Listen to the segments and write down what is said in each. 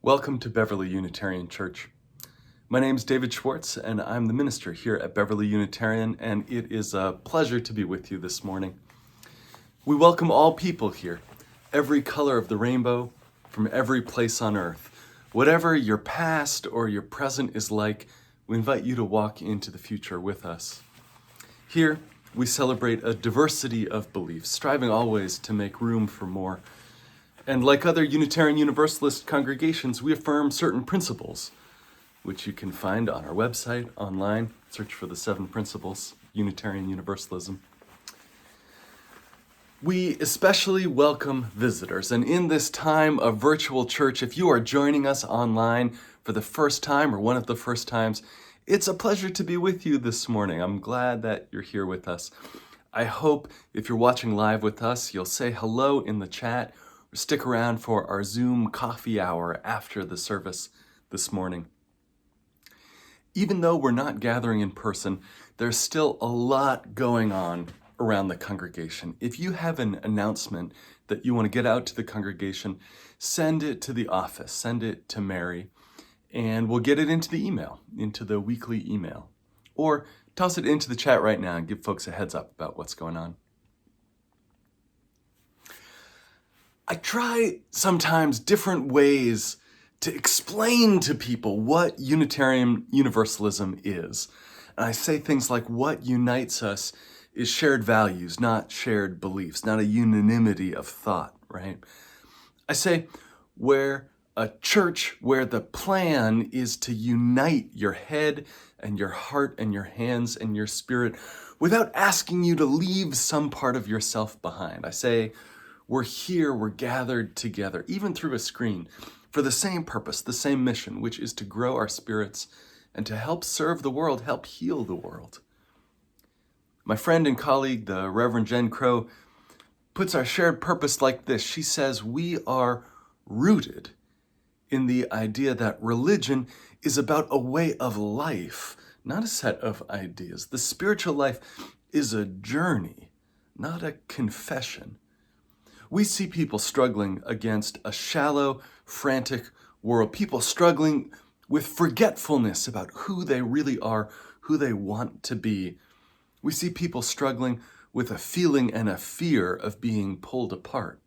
Welcome to Beverly Unitarian Church. My name is David Schwartz, and I'm the minister here at Beverly Unitarian, and it is a pleasure to be with you this morning. We welcome all people here, every color of the rainbow, from every place on earth. Whatever your past or your present is like, we invite you to walk into the future with us. Here, we celebrate a diversity of beliefs, striving always to make room for more. And like other Unitarian Universalist congregations, we affirm certain principles, which you can find on our website, online. Search for the 7 Principles, Unitarian Universalism. We especially welcome visitors, and in this time of virtual church, if you are joining us online for the first time or one of the first times, it's a pleasure to be with you this morning. I'm glad that you're here with us. I hope if you're watching live with us, you'll say hello in the chat, or stick around for our Zoom coffee hour after the service this morning. Even though we're not gathering in person, there's still a lot going on around the congregation. If you have an announcement that you want to get out to the congregation, send it to the office, send it to Mary, and we'll get it into the email, into the weekly email. Or toss it into the chat right now and give folks a heads up about what's going on. I try sometimes different ways to explain to people what Unitarian Universalism is. And I say things like what unites us is shared values, not shared beliefs, not a unanimity of thought, right? I say where a church where the plan is to unite your head and your heart and your hands and your spirit without asking you to leave some part of yourself behind. I say we're here, we're gathered together, even through a screen, for the same purpose, the same mission, which is to grow our spirits and to help serve the world, help heal the world. My friend and colleague, the Reverend Jen Crow, puts our shared purpose like this. She says we are rooted in the idea that religion is about a way of life, not a set of ideas. The spiritual life is a journey, not a confession. We see people struggling against a shallow, frantic world, people struggling with forgetfulness about who they really are, who they want to be. We see people struggling with a feeling and a fear of being pulled apart.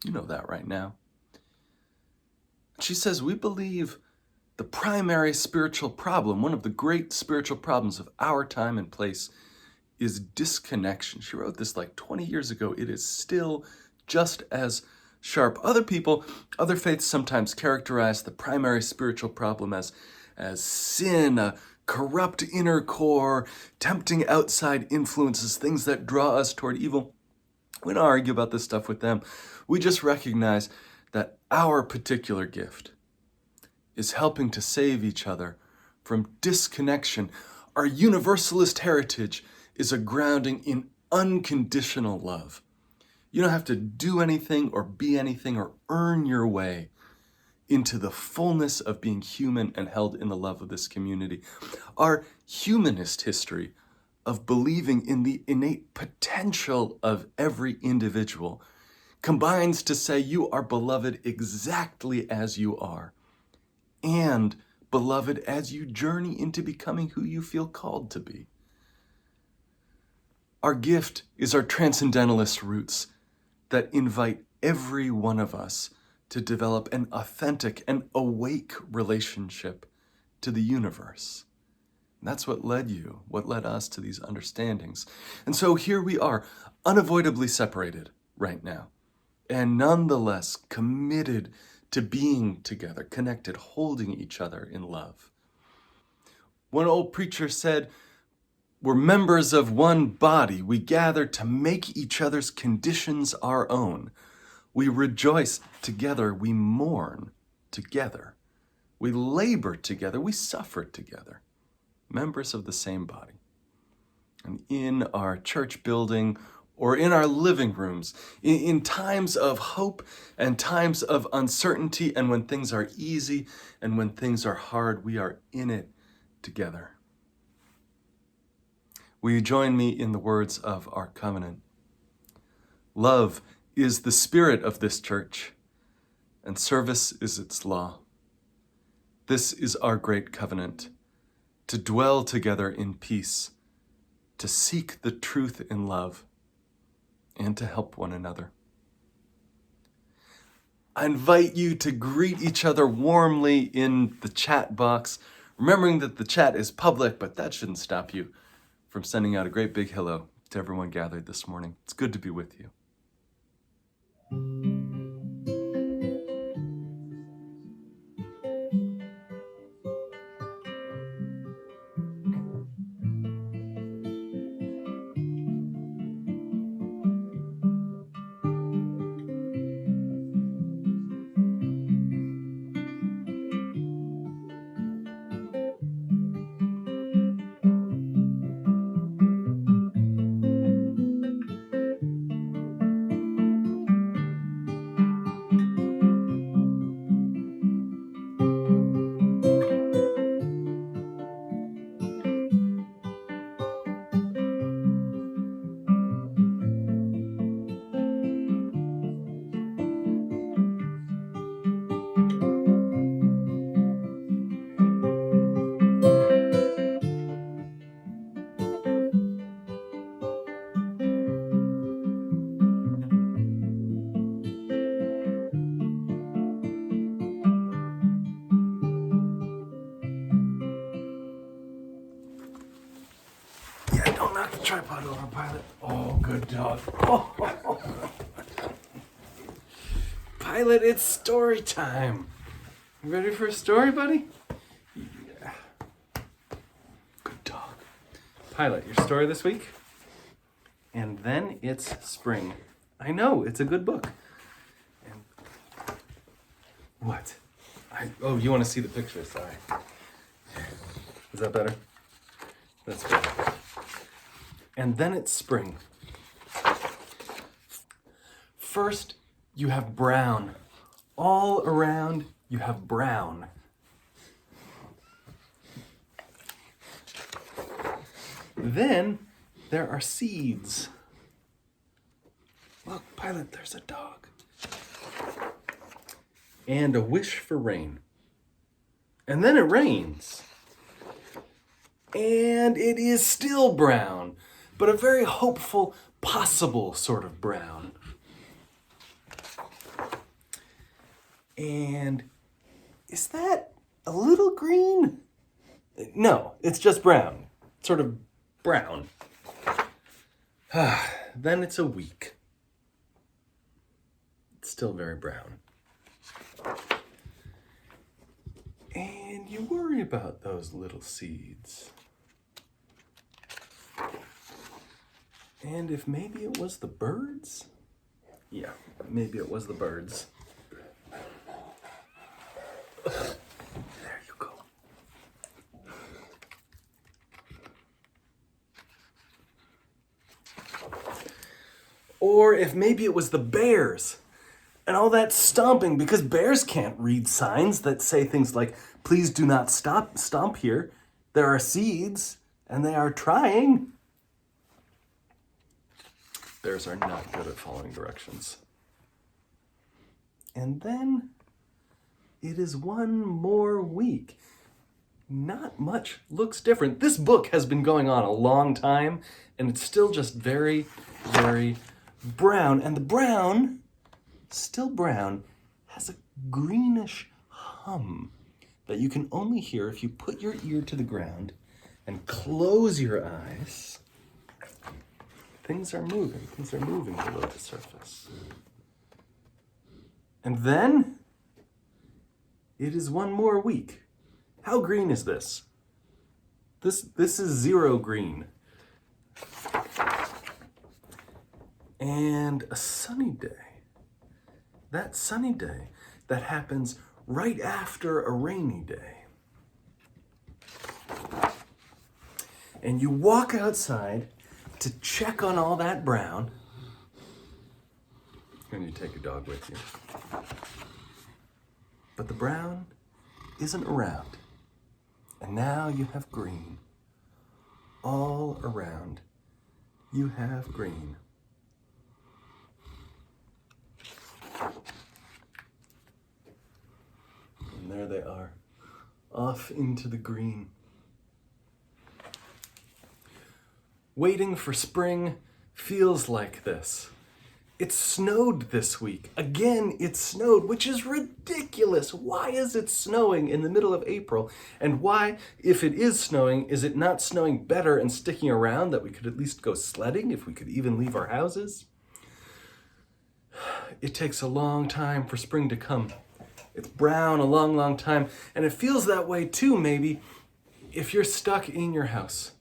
You know that right now. She says, we believe the primary spiritual problem, one of the great spiritual problems of our time and place, is disconnection. She wrote this like 20 years ago. It is still just as sharp. Other people, other faiths sometimes characterize the primary spiritual problem as sin, a corrupt inner core, tempting outside influences, things that draw us toward evil. We don't argue about this stuff with them. We just recognize that our particular gift is helping to save each other from disconnection. Our universalist heritage is a grounding in unconditional love. You don't have to do anything or be anything or earn your way into the fullness of being human and held in the love of this community. Our humanist history of believing in the innate potential of every individual combines to say you are beloved exactly as you are, and beloved as you journey into becoming who you feel called to be. Our gift is our transcendentalist roots that invite every one of us to develop an authentic and awake relationship to the universe. And that's what led us to these understandings. And so here we are, unavoidably separated right now, and nonetheless committed to being together, connected, holding each other in love. One old preacher said, we're members of one body. We gather to make each other's conditions our own. We rejoice together. We mourn together. We labor together. We suffer together. Members of the same body. And in our church building or in our living rooms, in times of hope and times of uncertainty, and when things are easy and when things are hard, we are in it together. Will you join me in the words of our covenant? Love is the spirit of this church, and service is its law. This is our great covenant, to dwell together in peace, to seek the truth in love, and to help one another. I invite you to greet each other warmly in the chat box, remembering that the chat is public, but that shouldn't stop you from sending out a great big hello to everyone gathered this morning. It's good to be with you. Yeah, don't knock the tripod over, Pilot. Oh, good dog. Oh. Pilot, it's story time. You ready for a story, buddy? Yeah. Good dog. Pilot, your story this week? And then it's spring. I know, it's a good book. And what? Oh, you want to see the picture? Sorry. Is that better? That's good. And then it's spring. First, you have brown. All around, you have brown. Then, there are seeds. Look, Pilot, there's a dog. And a wish for rain. And then it rains. And it is still brown, but a very hopeful, possible sort of brown. And is that a little green? No, it's just brown. Sort of brown. Then it's a week. It's still very brown. And you worry about those little seeds. And if maybe it was the birds? Yeah, maybe it was the birds. There you go. Or if maybe it was the bears and all that stomping, because bears can't read signs that say things like, please do not stomp here. There are seeds and they are trying. Bears are not good at following directions. And then it is one more week. Not much looks different. This book has been going on a long time, and it's still just very, very brown. And the brown, still brown, has a greenish hum that you can only hear if you put your ear to the ground and close your eyes. Things are moving below the surface. And then it is one more week. How green is this? This is zero green. And a sunny day. That sunny day that happens right after a rainy day. And you walk outside to check on all that brown. And you take your dog with you. But the brown isn't around. And now you have green. All around, you have green. And there they are, off into the green. Waiting for spring feels like this. It snowed this week. Again, it snowed, which is ridiculous. Why is it snowing in the middle of April? And why, if it is snowing, is it not snowing better and sticking around that we could at least go sledding, if we could even leave our houses? It takes a long time for spring to come. It's brown a long, long time. And it feels that way too, maybe, if you're stuck in your house.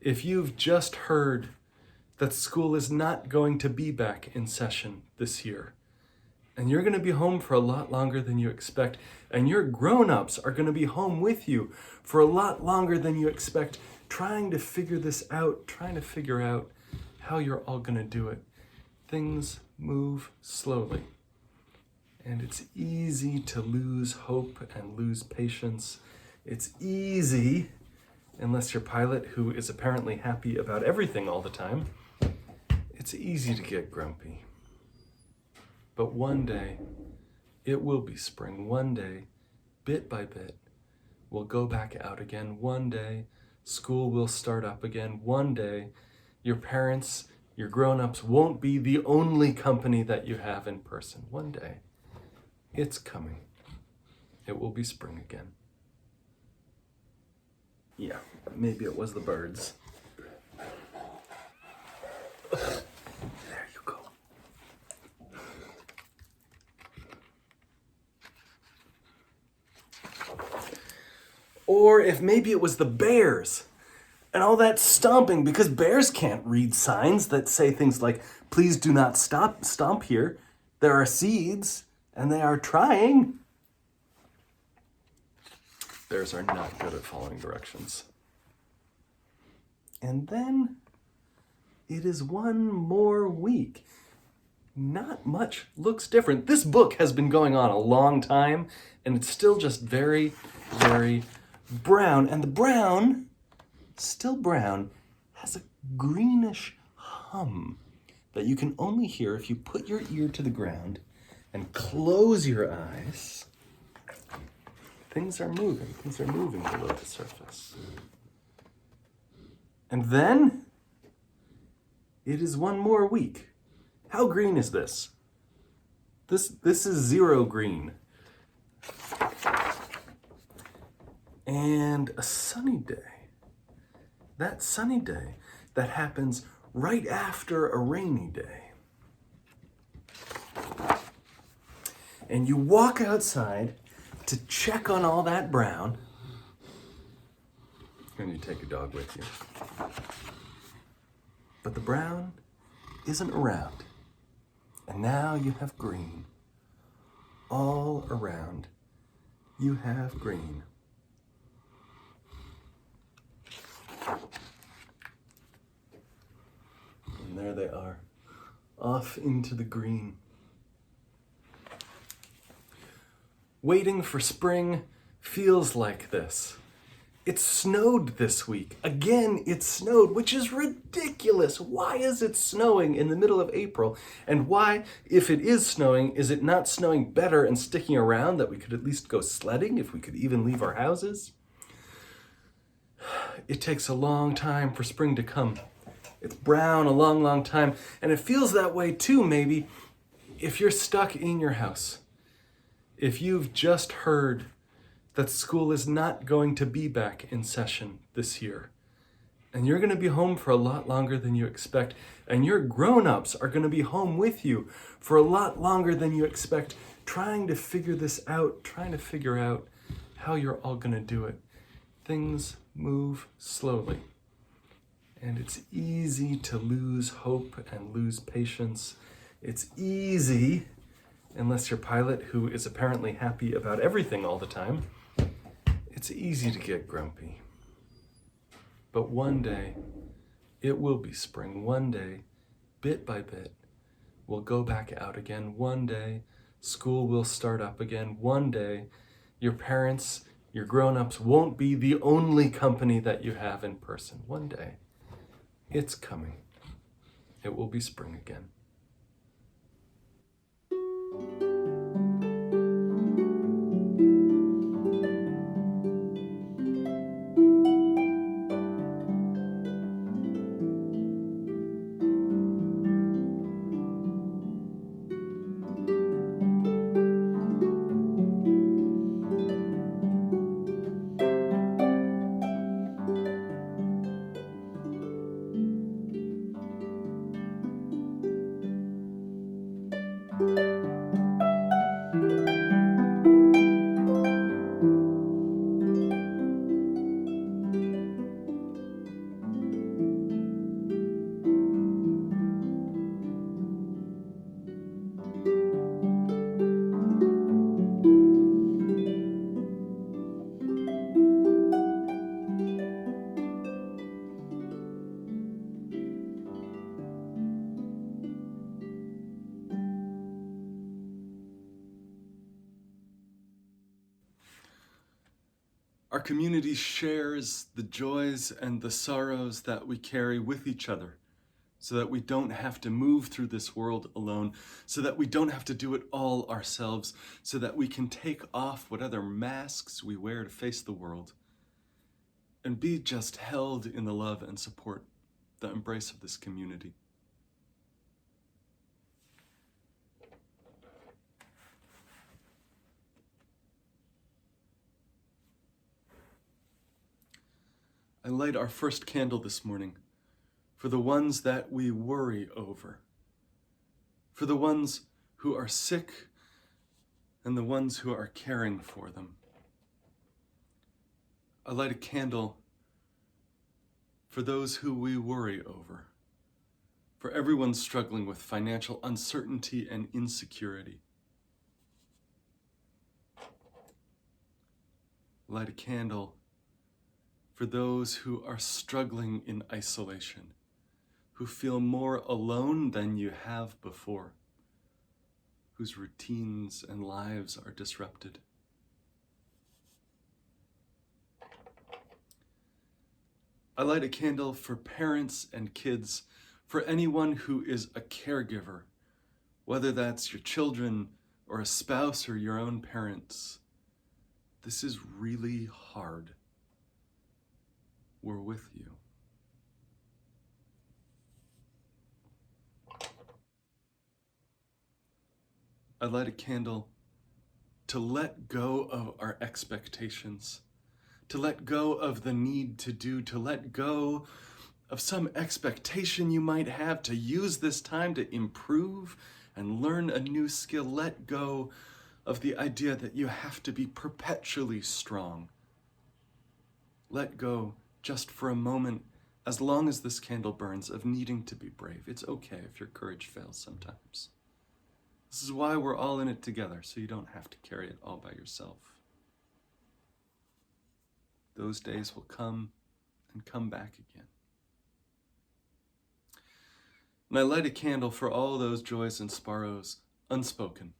If you've just heard that school is not going to be back in session this year, and you're going to be home for a lot longer than you expect, and your grown-ups are going to be home with you for a lot longer than you expect, trying to figure this out, trying to figure out how you're all going to do it. Things move slowly, and it's easy to lose hope and lose patience. It's easy, unless you're Pilot, who is apparently happy about everything all the time, it's easy to get grumpy. But one day, it will be spring. One day, bit by bit, we'll go back out again. One day, school will start up again. One day, your parents, your grown-ups won't be the only company that you have in person. One day, it's coming. It will be spring again. Yeah, maybe it was the birds. There you go. Or if maybe it was the bears and all that stomping, because bears can't read signs that say things like, please do not stomp here. There are seeds and they are trying. Bears are not good at following directions. And then it is one more week. Not much looks different. This book has been going on a long time, and it's still just very, very brown. And the brown, still brown, has a greenish hum that you can only hear if you put your ear to the ground and close your eyes. Things are moving below the surface. And then, it is one more week. How green is this? This is zero green. And a sunny day. That sunny day that happens right after a rainy day. And you walk outside to check on all that brown, and you take a dog with you. But the brown isn't around, and now you have green. All around, you have green. And there they are, off into the green. Waiting for spring feels like this. It snowed this week. Again, it snowed, which is ridiculous. Why is it snowing in the middle of April? And why, if it is snowing, is it not snowing better and sticking around that we could at least go sledding, if we could even leave our houses? It takes a long time for spring to come. It's brown a long, long time. And it feels that way too, maybe, if you're stuck in your house. If you've just heard that school is not going to be back in session this year, and you're going to be home for a lot longer than you expect, and your grown-ups are going to be home with you for a lot longer than you expect, trying to figure this out, trying to figure out how you're all going to do it. Things move slowly, and it's easy to lose hope and lose patience. It's easy, unless you're Pilot, who is apparently happy about everything all the time, it's easy to get grumpy. But one day, it will be spring. One day, bit by bit, we'll go back out again. One day, school will start up again. One day, your parents, your grown-ups won't be the only company that you have in person. One day, it's coming. It will be spring again. Our community shares the joys and the sorrows that we carry with each other, so that we don't have to move through this world alone, so that we don't have to do it all ourselves, so that we can take off what other masks we wear to face the world and be just held in the love and support, the embrace of this community. I light our first candle this morning for the ones that we worry over, for the ones who are sick and the ones who are caring for them. I light a candle for those who we worry over, for everyone struggling with financial uncertainty and insecurity. Light a candle for those who are struggling in isolation, who feel more alone than you have before, whose routines and lives are disrupted. I light a candle for parents and kids, for anyone who is a caregiver, whether that's your children or a spouse or your own parents. This is really hard. We're with you. I light a candle to let go of our expectations, to let go of the need to do, to let go of some expectation you might have to use this time to improve and learn a new skill. Let go of the idea that you have to be perpetually strong. Let go just for a moment, as long as this candle burns, of needing to be brave. It's okay if your courage fails sometimes. This is why we're all in it together, so you don't have to carry it all by yourself. Those days will come and come back again. And I light a candle for all those joys and sorrows unspoken.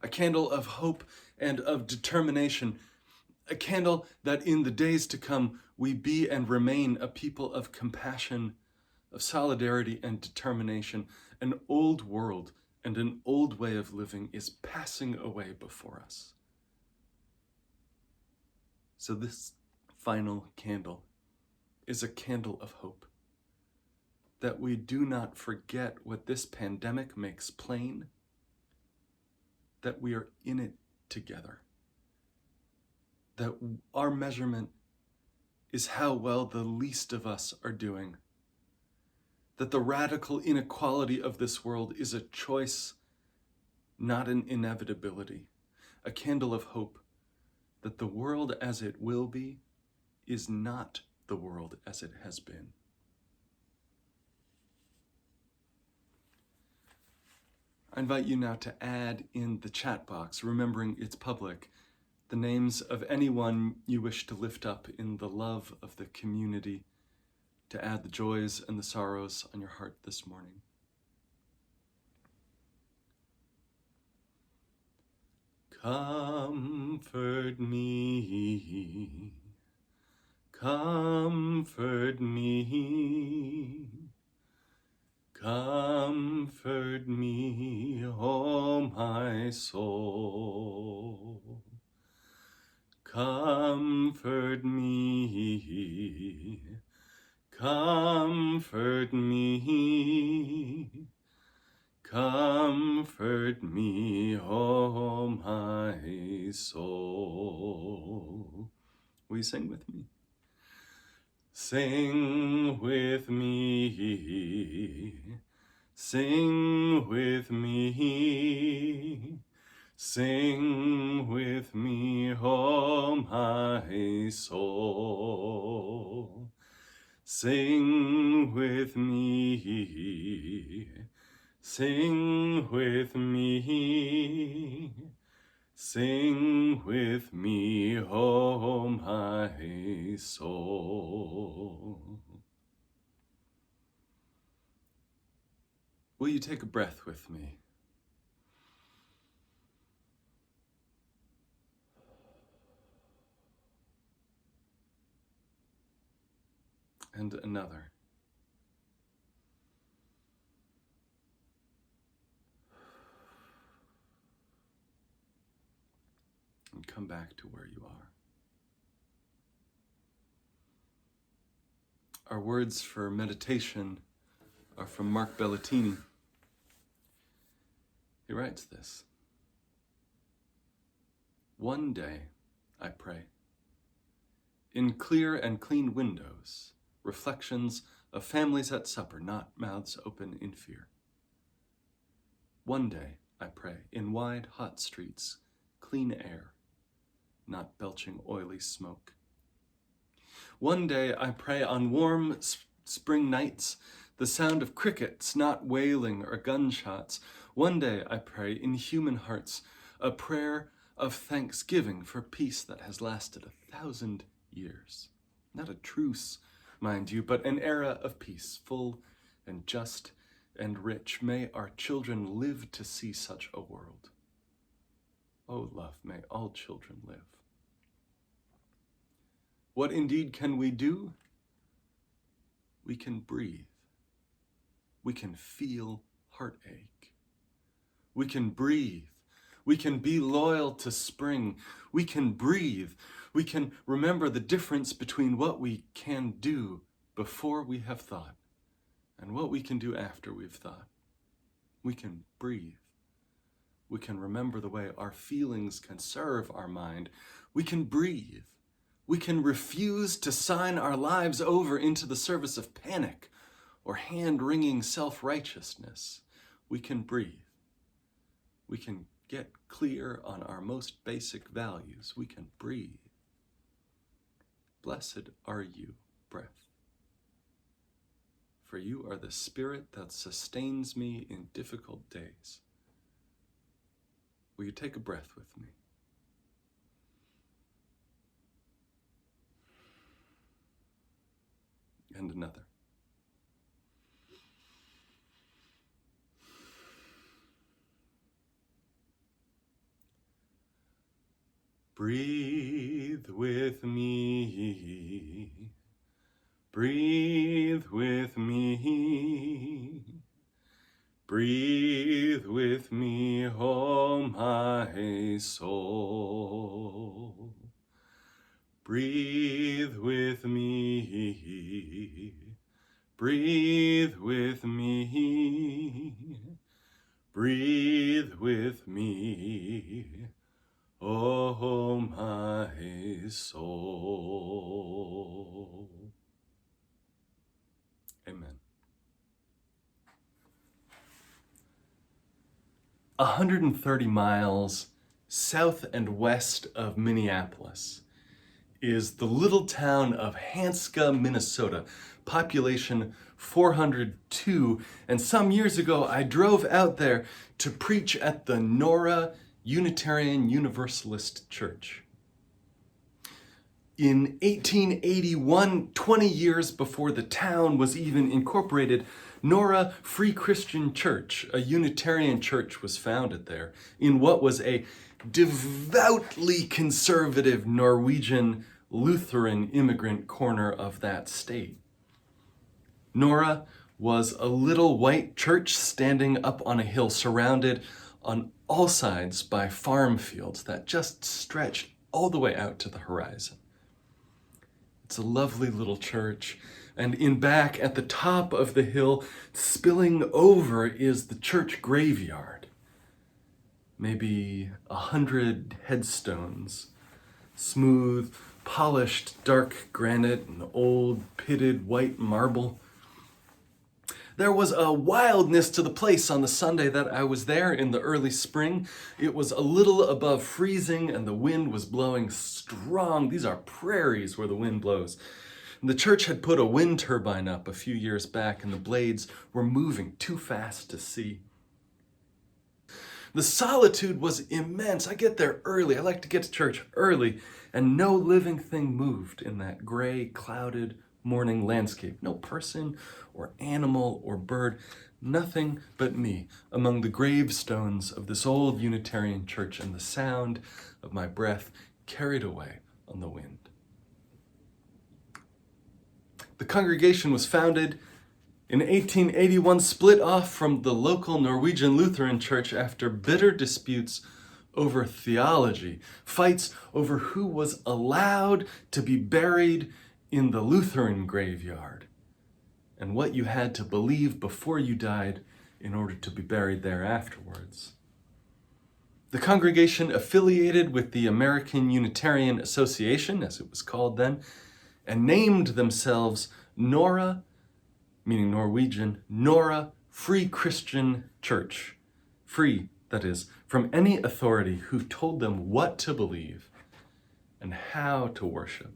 A candle of hope and of determination. A candle that in the days to come we be and remain a people of compassion, of solidarity and determination. An old world and an old way of living is passing away before us. So this final candle is a candle of hope, that we do not forget what this pandemic makes plain, that we are in it together, that our measurement is how well the least of us are doing, that the radical inequality of this world is a choice, not an inevitability, a candle of hope, that the world as it will be is not the world as it has been. I invite you now to add in the chat box, remembering it's public, the names of anyone you wish to lift up in the love of the community, to add the joys and the sorrows on your heart this morning. Comfort me, comfort me, comfort me, O my soul. Comfort me, comfort me, comfort me, O my soul. Will you sing with me? Sing with me, sing with me, sing with me, O my soul. Sing with me, sing with me, sing with me, O my soul. Will you take a breath with me? and another. And come back to where you are. Our words for meditation are from Mark Bellatini. He writes this: "One day, I pray, in clear and clean windows, reflections of families at supper, not mouths open in fear. One day, I pray, in wide, hot streets, clean air, not belching oily smoke. One day, I pray, on warm spring nights, the sound of crickets, not wailing or gunshots. One day, I pray, in human hearts, a prayer of thanksgiving for peace that has lasted 1,000 years. Not a truce, mind you, but an era of peace, full and just and rich. May our children live to see such a world. Oh, love, may all children live. What indeed can we do? We can breathe. We can feel heartache. We can breathe. We can be loyal to spring. We can breathe. We can remember the difference between what we can do before we have thought and what we can do after we've thought. We can breathe. We can remember the way our feelings can serve our mind. We can breathe. We can refuse to sign our lives over into the service of panic or hand-wringing self-righteousness. We can breathe. We can get clear on our most basic values. We can breathe. Blessed are you, breath, for you are the spirit that sustains me in difficult days. Will you take a breath with me? And another. Breathe with me. Breathe with me. Breathe with me, oh my soul. Breathe with me. Breathe with me. Breathe with me, oh my soul. Amen. 130 miles south and west of Minneapolis is the little town of Hanska, Minnesota, population 402. And some years ago, I drove out there to preach at the Nora Unitarian Universalist Church. In 1881, 20 years before the town was even incorporated, Nora Free Christian Church, a Unitarian church, was founded there in what was a devoutly conservative Norwegian Lutheran immigrant corner of that state. Nora was a little white church standing up on a hill, surrounded on all sides by farm fields that just stretched all the way out to the horizon. It's a lovely little church, and in back at the top of the hill, spilling over, is the church graveyard. Maybe 100 headstones, smooth, polished dark granite and old pitted white marble. There was a wildness to the place on the Sunday that I was there in the early spring. It was a little above freezing and the wind was blowing strong. These are prairies where the wind blows. And the church had put a wind turbine up a few years back and the blades were moving too fast to see. The solitude was immense. I get there early. I like to get to church early, and no living thing moved in that gray, clouded morning landscape. No person or animal or bird, nothing but me among the gravestones of this old Unitarian church and the sound of my breath carried away on the wind. The The congregation was founded in 1881, split off from the local Norwegian Lutheran church after bitter disputes over theology, fights over who was allowed to be buried in the Lutheran graveyard, and what you had to believe before you died in order to be buried there afterwards. The congregation affiliated with the American Unitarian Association, as it was called then, and named themselves Nora, meaning Norwegian, Nora Free Christian Church. Free, that is, from any authority who told them what to believe and how to worship.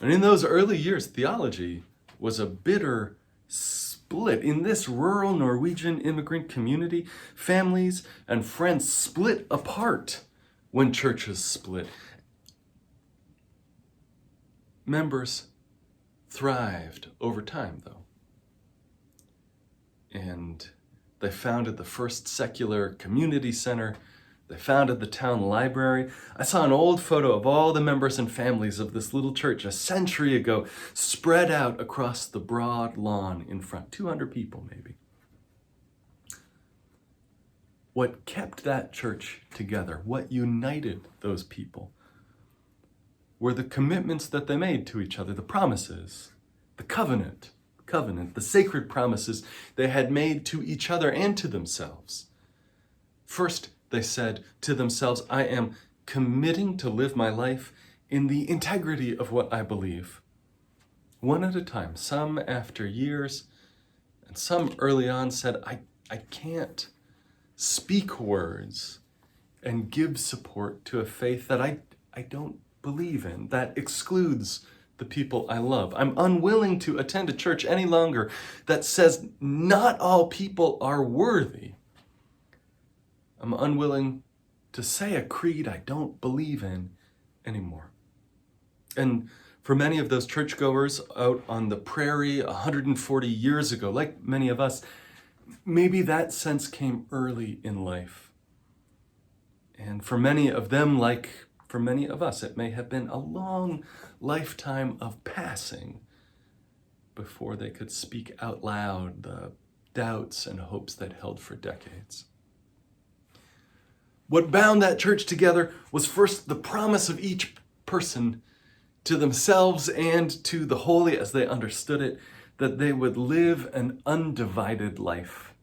And in those early years, theology was a bitter split. In this rural Norwegian immigrant community, families and friends split apart when churches split. Members thrived over time, though. And they founded the first secular community center. They founded the town library. I saw an old photo of all the members and families of this little church a century ago, spread out across the broad lawn in front. 200 people, maybe. What kept that church together, what united those people, were the commitments that they made to each other, the promises, the covenant, the sacred promises they had made to each other and to themselves. First, they said to themselves, I am committing to live my life in the integrity of what I believe. One at a time, some after years, and some early on said, I can't speak words and give support to a faith that I don't believe in, that excludes the people I love. I'm unwilling to attend a church any longer that says not all people are worthy. I'm unwilling to say a creed I don't believe in anymore. And for many of those churchgoers out on the prairie 140 years ago, like many of us, maybe that sense came early in life. And for many of them, like for many of us, it may have been a long lifetime of passing before they could speak out loud the doubts and hopes that held for decades. What bound that church together was first the promise of each person to themselves and to the holy as they understood it, that they would live an undivided life,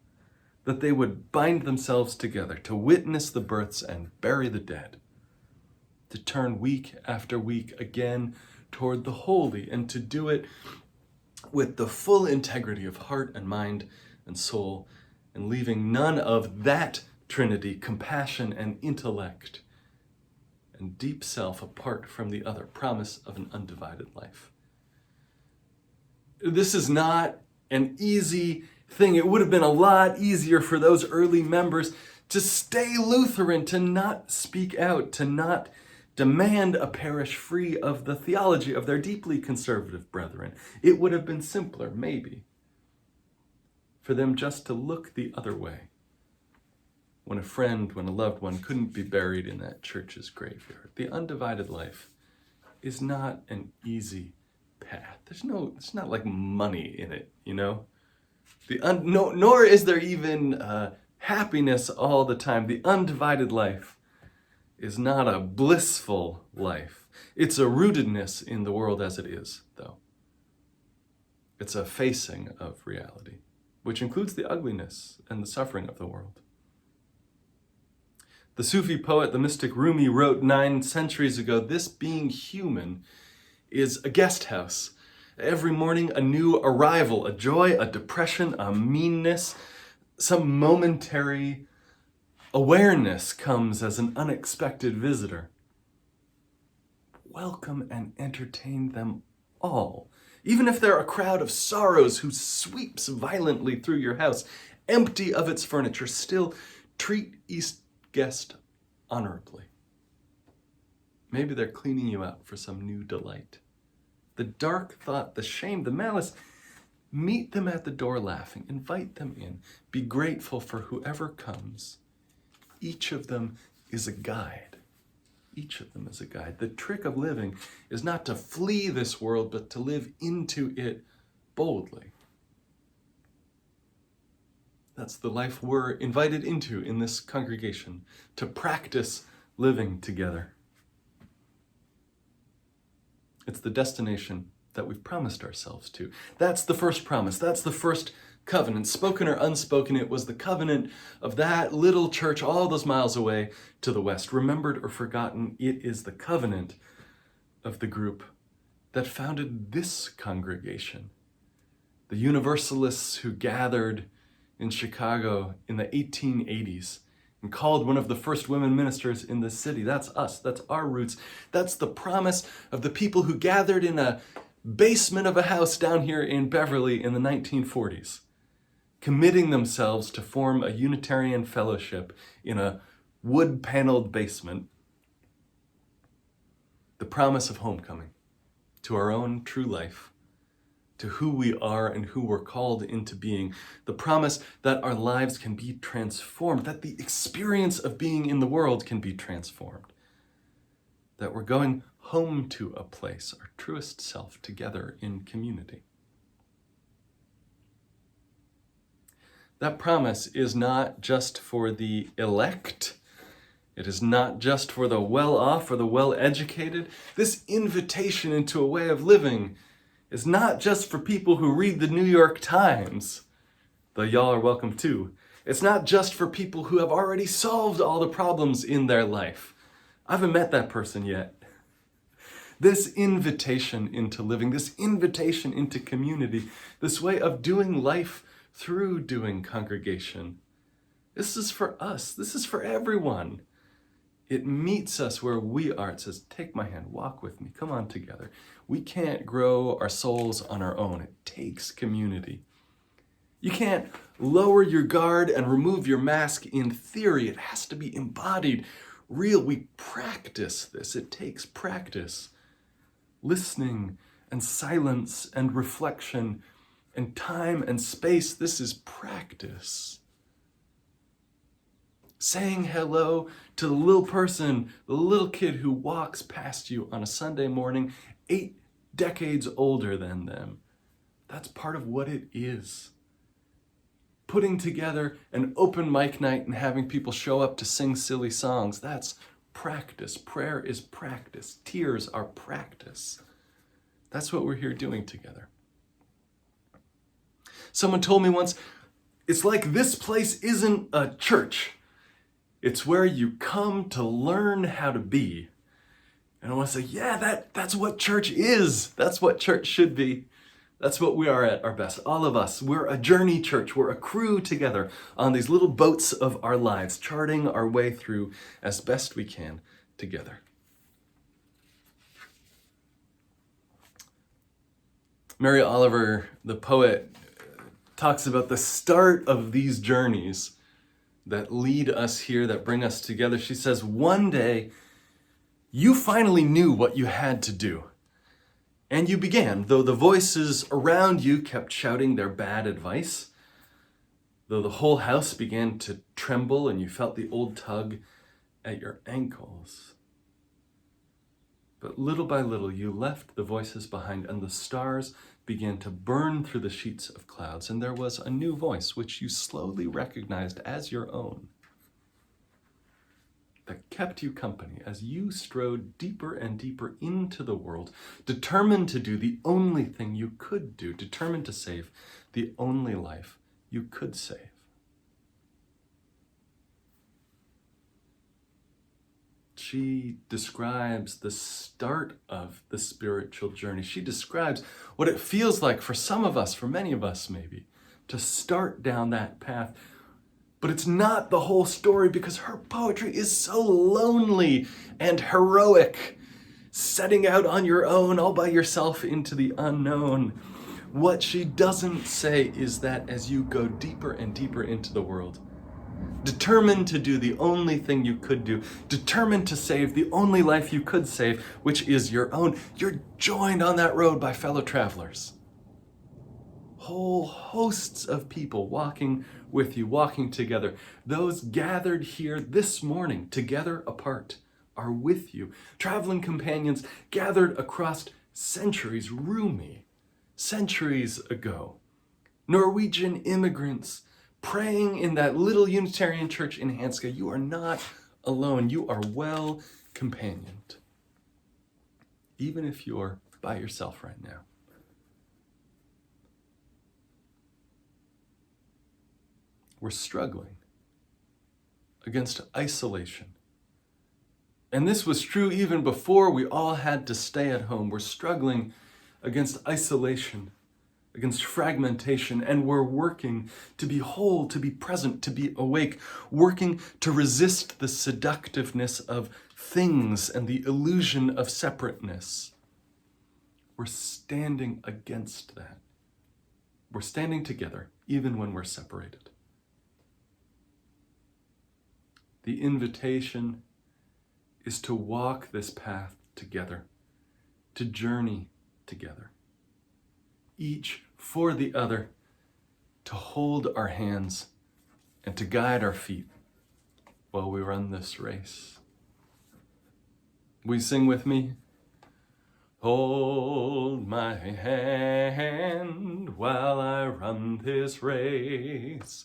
that they would bind themselves together to witness the births and bury the dead, to turn week after week again toward the holy, and to do it with the full integrity of heart and mind and soul, and leaving none of that Trinity, compassion and intellect and deep self, apart from the other promise of an undivided life. This is not an easy thing. It would have been a lot easier for those early members to stay Lutheran, to not speak out, to not demand a parish free of the theology of their deeply conservative brethren. It would have been simpler, maybe, for them just to look the other way when a friend, when a loved one couldn't be buried in that church's graveyard. The undivided life is not an easy path. It's not like money in it, you know? Nor is there even happiness all the time. The undivided life is not a blissful life. It's a rootedness in the world as it is, though. It's a facing of reality, which includes the ugliness and the suffering of the world. The Sufi poet, the mystic Rumi, wrote 9 centuries ago, this being human is a guest house. Every morning a new arrival, a joy, a depression, a meanness, some momentary awareness comes as an unexpected visitor. Welcome and entertain them all. Even if they're a crowd of sorrows who sweeps violently through your house, empty of its furniture, still treat each guest honorably. Maybe they're cleaning you out for some new delight. The dark thought, the shame, the malice, meet them at the door laughing, invite them in, be grateful for whoever comes. Each of them is a guide. each of them as a guide. The trick of living is not to flee this world, but to live into it boldly. That's the life we're invited into in this congregation, to practice living together. It's the destination that we've promised ourselves to. That's the first promise. That's the first covenant. Spoken or unspoken, it was the covenant of that little church all those miles away to the west. Remembered or forgotten, it is the covenant of the group that founded this congregation. The Universalists who gathered in Chicago in the 1880s and called one of the first women ministers in the city. That's us. That's our roots. That's the promise of the people who gathered in a basement of a house down here in Beverly in the 1940s, committing themselves to form a Unitarian fellowship in a wood-paneled basement. The promise of homecoming to our own true life, to who we are and who we're called into being. The promise that our lives can be transformed, that the experience of being in the world can be transformed, that we're going home to a place, our truest self, together in community. That promise is not just for the elect. It is not just for the well-off or the well-educated. This invitation into a way of living is not just for people who read the New York Times, though y'all are welcome too. It's not just for people who have already solved all the problems in their life. I haven't met that person yet. This invitation into living, this invitation into community, this way of doing life through doing congregation, this is for us. This is for everyone. It meets us where we are. It says, take my hand, walk with me, come on together. We can't grow our souls on our own. It takes community. You can't lower your guard and remove your mask in theory. It has to be embodied, real. We practice this. It takes practice. Listening and silence and reflection and time and space. This is practice. Saying hello to the little person, the little kid who walks past you on a Sunday morning, 8 decades older than them. That's part of what it is. Putting together an open mic night and having people show up to sing silly songs, that's practice. Prayer is practice. Tears are practice. That's what we're here doing together. Someone told me once, it's like this place isn't a church. It's where you come to learn how to be. And I want to say, yeah, that's what church is. That's what church should be. That's what we are at our best. All of us, we're a journey church. We're a crew together on these little boats of our lives, charting our way through as best we can together. Mary Oliver, the poet, talks about the start of these journeys that lead us here, that bring us together. She says, one day, you finally knew what you had to do. And you began, though the voices around you kept shouting their bad advice, though the whole house began to tremble and you felt the old tug at your ankles. But little by little, you left the voices behind, and the stars began to burn through the sheets of clouds, and there was a new voice which you slowly recognized as your own, that kept you company as you strode deeper and deeper into the world, determined to do the only thing you could do, determined to save the only life you could save. She describes the start of the spiritual journey. She describes what it feels like for some of us, for many of us maybe, to start down that path. But it's not the whole story, because her poetry is so lonely and heroic, setting out on your own, all by yourself into the unknown. What she doesn't say is that as you go deeper and deeper into the world, determined to do the only thing you could do, determined to save the only life you could save, which is your own, you're joined on that road by fellow travelers. Whole hosts of people walking with you, walking together. Those gathered here this morning, together apart, are with you. Traveling companions gathered across centuries, Rumi, centuries ago. Norwegian immigrants praying in that little Unitarian church in Hanska. You are not alone. You are well companioned, even if you're by yourself right now. We're struggling against isolation. And this was true even before we all had to stay at home. We're struggling against isolation, against fragmentation, and we're working to be whole, to be present, to be awake, working to resist the seductiveness of things and the illusion of separateness. We're standing against that. We're standing together, even when we're separated. The invitation is to walk this path together, to journey together, each for the other, to hold our hands and to guide our feet while we run this race. Will you sing with me? Hold my hand while I run this race.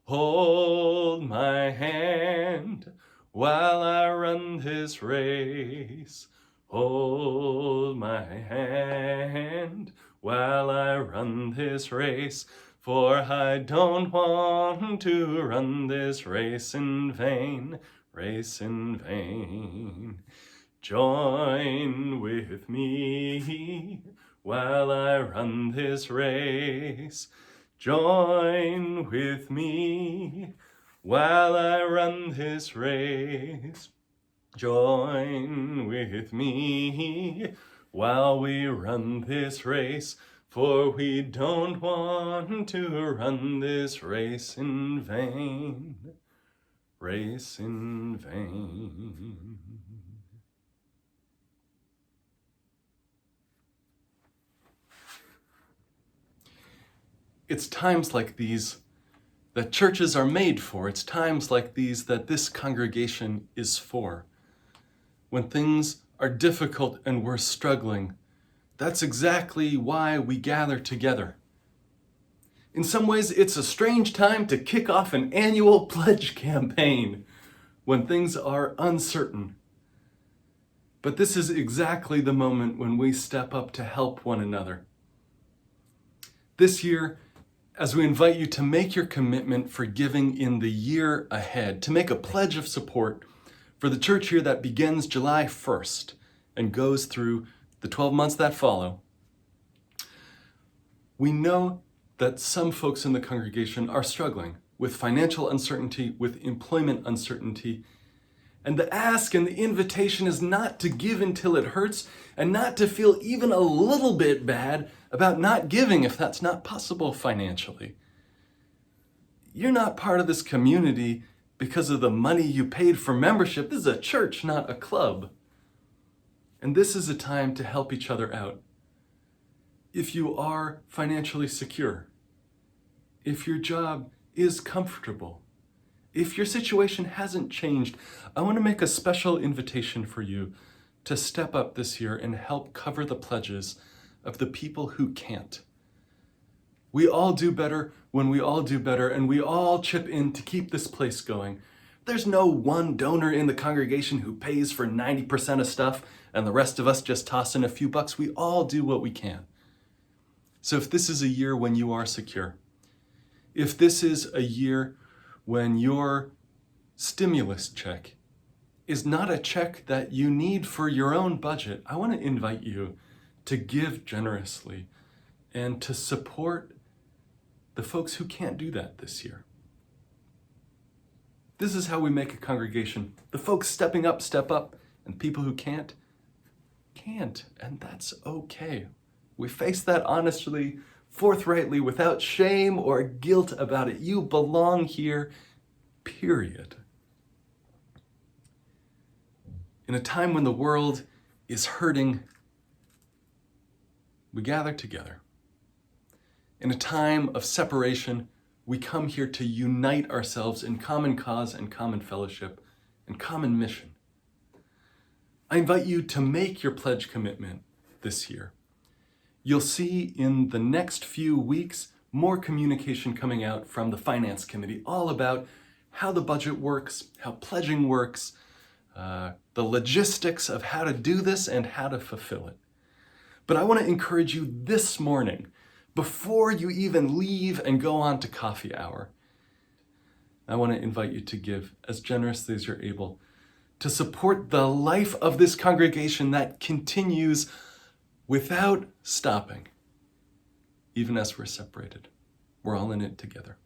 Hold my hand while I run this race. Hold my hand while I run this race. For I don't want to run this race in vain, race in vain. Join with me while I run this race. Join with me while I run this race. Join with me while we run this race, for we don't want to run this race in vain, race in vain. It's times like these that churches are made for. It's times like these that this congregation is for. When things are difficult and we're struggling, that's exactly why we gather together. In some ways, it's a strange time to kick off an annual pledge campaign when things are uncertain. But this is exactly the moment when we step up to help one another. This year, as we invite you to make your commitment for giving in the year ahead, to make a pledge of support for the church here that begins July 1st and goes through the 12 months that follow, we know that some folks in the congregation are struggling with financial uncertainty, with employment uncertainty. And the ask and the invitation is not to give until it hurts and not to feel even a little bit bad about not giving if that's not possible financially. You're not part of this community because of the money you paid for membership. This is a church, not a club. And this is a time to help each other out. If you are financially secure, if your job is comfortable, if your situation hasn't changed, I want to make a special invitation for you to step up this year and help cover the pledges of the people who can't. We all do better when we all do better, and we all chip in to keep this place going. There's no one donor in the congregation who pays for 90% of stuff and the rest of us just toss in a few bucks. We all do what we can. So if this is a year when you are secure, if this is a year when your stimulus check is not a check that you need for your own budget, I want to invite you to give generously and to support the folks who can't do that this year. This is how we make a congregation. The folks stepping up, step up, and people who can't, and that's okay. We face that honestly, forthrightly, without shame or guilt about it. You belong here, period. In a time when the world is hurting, we gather together. In a time of separation, we come here to unite ourselves in common cause and common fellowship and common mission. I invite you to make your pledge commitment this year. You'll see in the next few weeks more communication coming out from the Finance Committee all about how the budget works, how pledging works, the logistics of how to do this and how to fulfill it. But I want to encourage you this morning, before you even leave and go on to coffee hour, I want to invite you to give as generously as you're able to support the life of this congregation that continues without stopping, even as we're separated. We're all in it together.